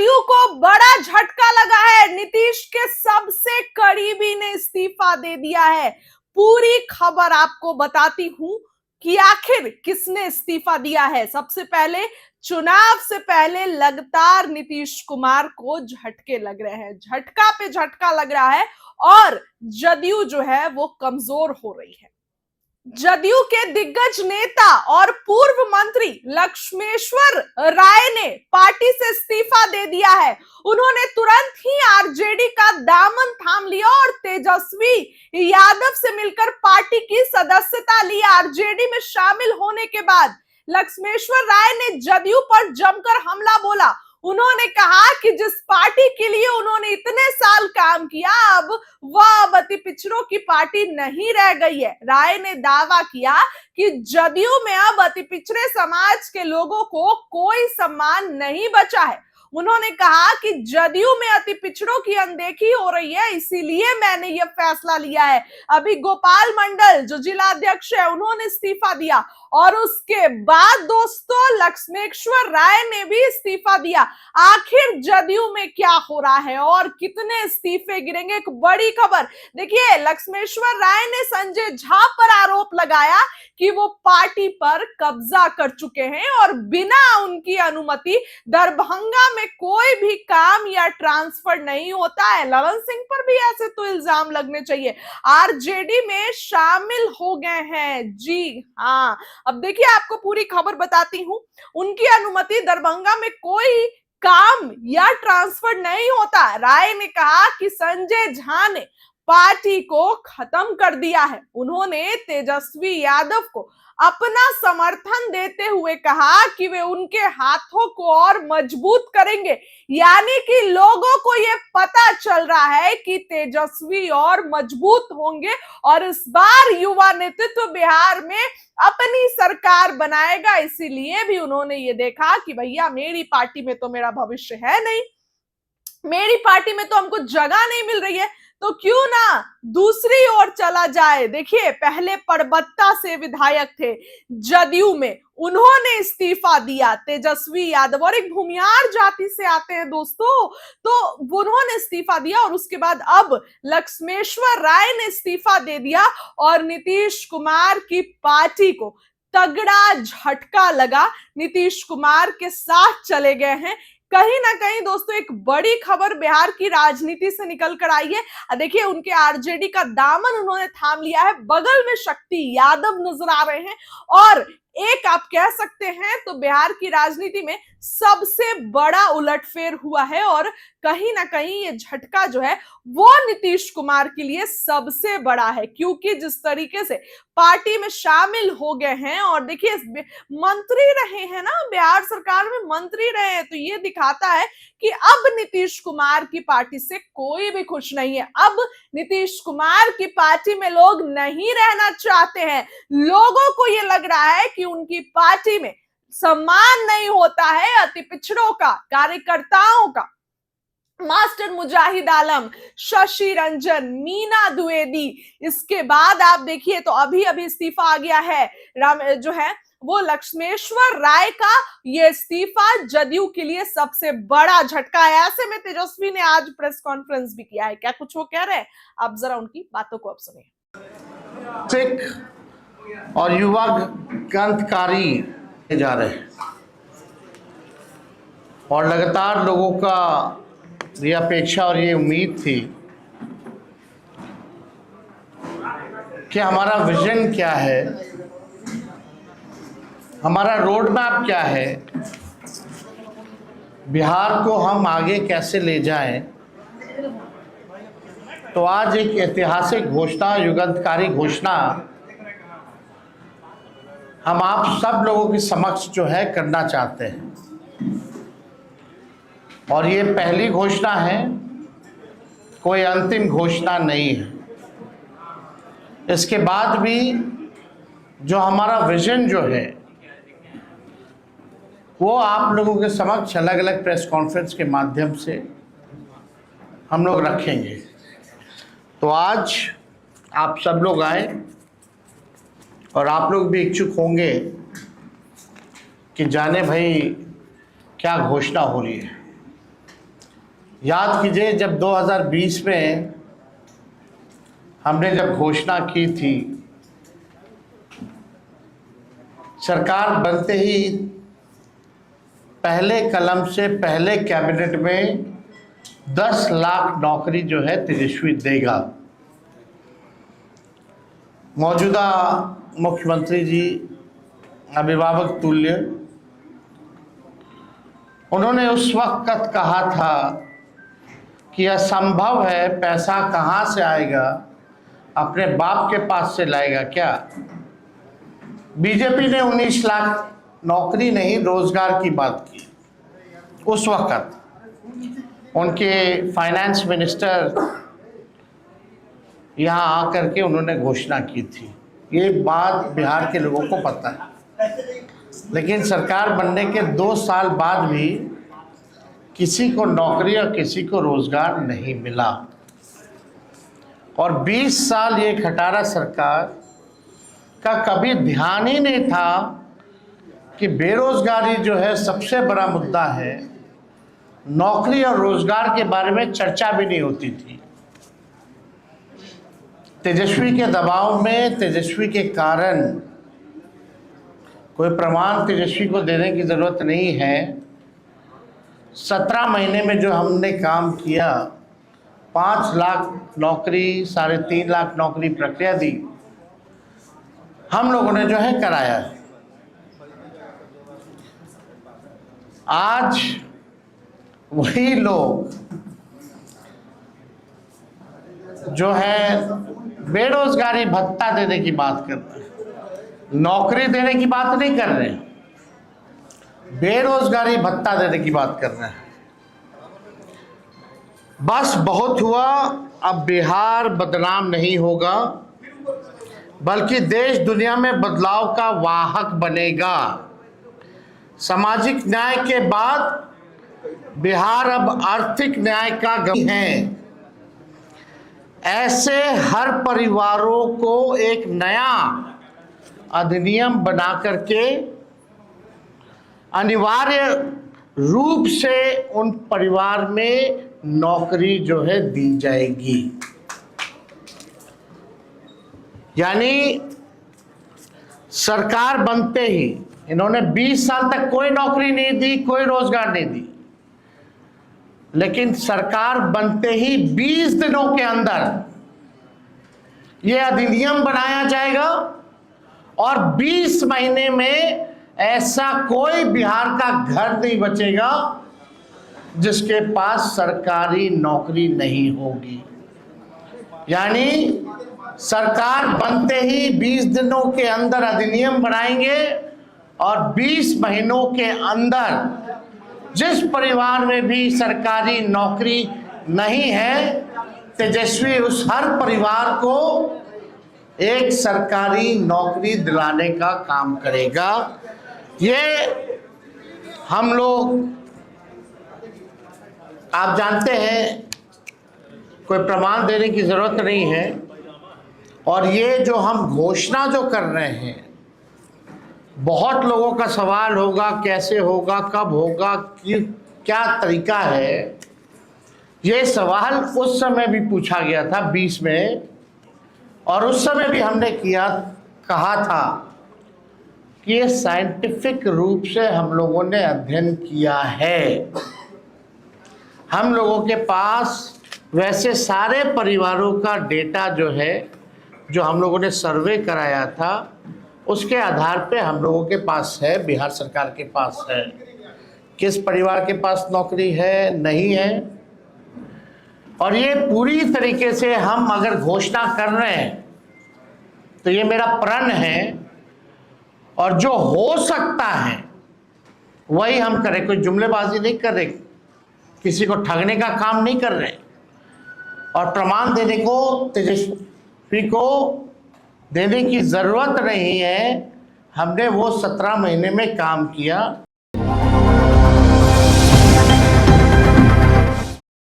जदयू को बड़ा झटका लगा है। नीतीश के सबसे करीबी ने इस्तीफा दे दिया है। पूरी खबर आपको बताती हूं कि आखिर किसने इस्तीफा दिया है। सबसे पहले, चुनाव से पहले लगातार नीतीश कुमार को झटके लग रहे हैं, झटका पे झटका लग रहा है और जदयू जो है वो कमजोर हो रही है। जदयू के दिग्गज नेता और पूर्व मंत्री लक्ष्मेश्वर राय ने पार्टी से इस्तीफा दे दिया है। उन्होंने तुरंत ही आरजेडी का दामन थाम लिया और तेजस्वी यादव से मिलकर पार्टी की सदस्यता ली। आरजेडी में शामिल होने के बाद लक्ष्मेश्वर राय ने जदयू पर जमकर हमला बोला। उन्होंने कहा कि जिस पार्टी के लिए उन्होंने इतने साल काम किया, अब वह अति पिछड़ों की पार्टी नहीं रह गई है। राय ने दावा किया कि जदयू में अब अति पिछड़े समाज के लोगों को कोई सम्मान नहीं बचा है। उन्होंने कहा कि जदयू में अति पिछड़ों की अनदेखी हो रही है, इसीलिए मैंने यह फैसला लिया है। अभी गोपाल मंडल जो जिला अध्यक्ष है, उन्होंने इस्तीफा दिया और उसके बाद दोस्तों लक्ष्मेश्वर राय ने भी इस्तीफा दिया। आखिर जदयू में क्या हो रहा है और कितने इस्तीफे गिरेंगे, एक बड़ी खबर। देखिए, लक्ष्मेश्वर राय ने संजय झा पर आरोप लगाया कि वो पार्टी पर कब्जा कर चुके हैं और बिना उनकी अनुमति दरभंगा में कोई भी काम या ट्रांसफर नहीं होता है। ललन सिंह पर भी ऐसे तो इल्जाम लगने चाहिए। आरजेडी में शामिल हो गए हैं, जी हाँ। अब देखिए, आपको पूरी खबर बताती हूं। उनकी अनुमति दरभंगा में कोई काम या ट्रांसफर नहीं होता। राय ने कहा कि संजय झा ने पार्टी को खत्म कर दिया है। उन्होंने तेजस्वी यादव को अपना समर्थन देते हुए कहा कि वे उनके हाथों को और मजबूत करेंगे। यानी कि लोगों को यह पता चल रहा है कि तेजस्वी और मजबूत होंगे और इस बार युवा नेतृत्व बिहार में अपनी सरकार बनाएगा। इसीलिए भी उन्होंने ये देखा कि भैया मेरी पार्टी में तो मेरा भविष्य है नहीं, मेरी पार्टी में तो हमको जगह नहीं मिल रही है, तो क्यों ना दूसरी ओर चला जाए। देखिए, पहले परबत्ता से विधायक थे जदयू में, उन्होंने इस्तीफा दिया तेजस्वी यादव, और एक भूमियार जाति से आते हैं दोस्तों, तो उन्होंने इस्तीफा दिया और उसके बाद अब लक्ष्मेश्वर राय ने इस्तीफा दे दिया और नीतीश कुमार की पार्टी को तगड़ा झटका लगा। नीतीश कुमार के साथ चले गए हैं। कहीं ना कहीं दोस्तों एक बड़ी खबर बिहार की राजनीति से निकल कर आई है। देखिए, उनके आरजेडी का दामन उन्होंने थाम लिया है। बगल में शक्ति यादव नजर आ रहे हैं और एक आप कह सकते हैं तो बिहार की राजनीति में सबसे बड़ा उलटफेर हुआ है और कहीं ना कहीं ये झटका जो है वो नीतीश कुमार के लिए सबसे बड़ा है, क्योंकि जिस तरीके से पार्टी में शामिल हो गए हैं और देखिए मंत्री रहे हैं ना, बिहार सरकार में मंत्री रहे हैं, तो ये दिखाता है कि अब नीतीश कुमार की पार्टी से कोई भी खुश नहीं है। अब नीतीश कुमार की पार्टी में लोग नहीं रहना चाहते हैं। लोगों को ये लग रहा है कि उनकी पार्टी में सम्मान नहीं होता है अति पिछड़ों का, कार्यकर्ताओं का। मास्टर मुजाहिद आलम, शशि रंजन, मीना द्विवेदी, इसके बाद आप देखिए तो अभी अभी इस्तीफा आ गया है जो है वो लक्ष्मेश्वर राय का। ये इस्तीफा जदयू के लिए सबसे बड़ा झटका है। ऐसे में तेजस्वी ने आज प्रेस कॉन्फ्रेंस भी किया है। क्या कुछ वो कह रहे हैं, आप जरा उनकी बातों को अब सुनिए। सिख और युवा क्रांतिकारी जा रहे हैं और लगातार लोगों का ये अपेक्षा और ये उम्मीद थी कि हमारा विजन क्या है, हमारा रोड मैप क्या है, बिहार को हम आगे कैसे ले जाएं। तो आज एक ऐतिहासिक घोषणा, युगांतकारी घोषणा हम आप सब लोगों के समक्ष जो है करना चाहते हैं और ये पहली घोषणा है, कोई अंतिम घोषणा नहीं है। इसके बाद भी जो हमारा विजन जो है वो आप लोगों के समक्ष अलग अलग प्रेस कॉन्फ्रेंस के माध्यम से हम लोग रखेंगे। तो आज आप सब लोग आए और आप लोग भी इच्छुक होंगे कि जाने भाई क्या घोषणा हो रही है। याद कीजिए, जब 2020 में हमने जब घोषणा की थी, सरकार बनते ही पहले कलम से पहले कैबिनेट में 10 लाख नौकरी जो है तेजस्वी देगा। मौजूदा मुख्यमंत्री जी अभिभावक तुल्य, उन्होंने उस वक्त कहा था कि असंभव है, पैसा कहाँ से आएगा, अपने बाप के पास से लाएगा क्या। बीजेपी ने 19 लाख नौकरी नहीं, रोजगार की बात की। उस वक्त उनके फाइनेंस मिनिस्टर यहाँ आकर के उन्होंने घोषणा की थी। ये बात बिहार के लोगों को पता है, लेकिन सरकार बनने के 2 साल बाद भी किसी को नौकरी और किसी को रोजगार नहीं मिला। और 20 साल ये खटारा सरकार का कभी ध्यान ही नहीं था कि बेरोजगारी जो है सबसे बड़ा मुद्दा है। नौकरी और रोजगार के बारे में चर्चा भी नहीं होती थी। तेजस्वी के दबाव में, तेजस्वी के कारण, कोई प्रमाण तेजस्वी को देने की जरूरत नहीं है, 17 महीने में जो हमने काम किया, 5 लाख नौकरी, 3.5 लाख नौकरी प्रक्रिया दी, हम लोगों ने जो है कराया है। आज वही लोग जो है बेरोजगारी भत्ता देने की बात कर रहे हैं, नौकरी देने की बात नहीं कर रहे हैं, बेरोजगारी भत्ता देने की बात कर रहे हैं। बस बहुत हुआ, अब बिहार बदनाम नहीं होगा, बल्कि देश दुनिया में बदलाव का वाहक बनेगा। सामाजिक न्याय के बाद बिहार अब आर्थिक न्याय का गम है। ऐसे हर परिवारों को एक नया अधिनियम बना करके अनिवार्य रूप से उन परिवार में नौकरी जो है दी जाएगी। यानी सरकार बनते ही इन्होंने 20 साल तक कोई नौकरी नहीं दी, कोई रोजगार नहीं दी, लेकिन सरकार बनते ही 20 दिनों के अंदर यह अधिनियम बनाया जाएगा और 20 महीने में ऐसा कोई बिहार का घर नहीं बचेगा जिसके पास सरकारी नौकरी नहीं होगी। यानी सरकार बनते ही 20 दिनों के अंदर अधिनियम बनाएंगे और 20 महीनों के अंदर जिस परिवार में भी सरकारी नौकरी नहीं है, तेजस्वी उस हर परिवार को एक सरकारी नौकरी दिलाने का काम करेगा। ये हम लोग, आप जानते हैं, कोई प्रमाण देने की जरूरत नहीं है। और ये जो हम घोषणा जो कर रहे हैं, बहुत लोगों का सवाल होगा, कैसे होगा, कब होगा, क्या तरीका है। ये सवाल उस समय भी पूछा गया था 20 में, और उस समय भी हमने कहा था कि ये साइंटिफिक रूप से हम लोगों ने अध्ययन किया है। हम लोगों के पास वैसे सारे परिवारों का डेटा जो है, जो हम लोगों ने सर्वे कराया था, उसके आधार पे हम लोगों के पास है, बिहार सरकार के पास है, किस परिवार के पास नौकरी है, नहीं है। और ये पूरी तरीके से हम अगर घोषणा कर रहे हैं तो ये मेरा प्रण है, और जो हो सकता है वही हम करें। कोई जुमलेबाजी नहीं कर रहे, किसी को ठगने का काम नहीं कर रहे, और प्रमाण देने को तेजस्वी को देने की जरूरत नहीं है। हमने वो 17 महीने में काम किया।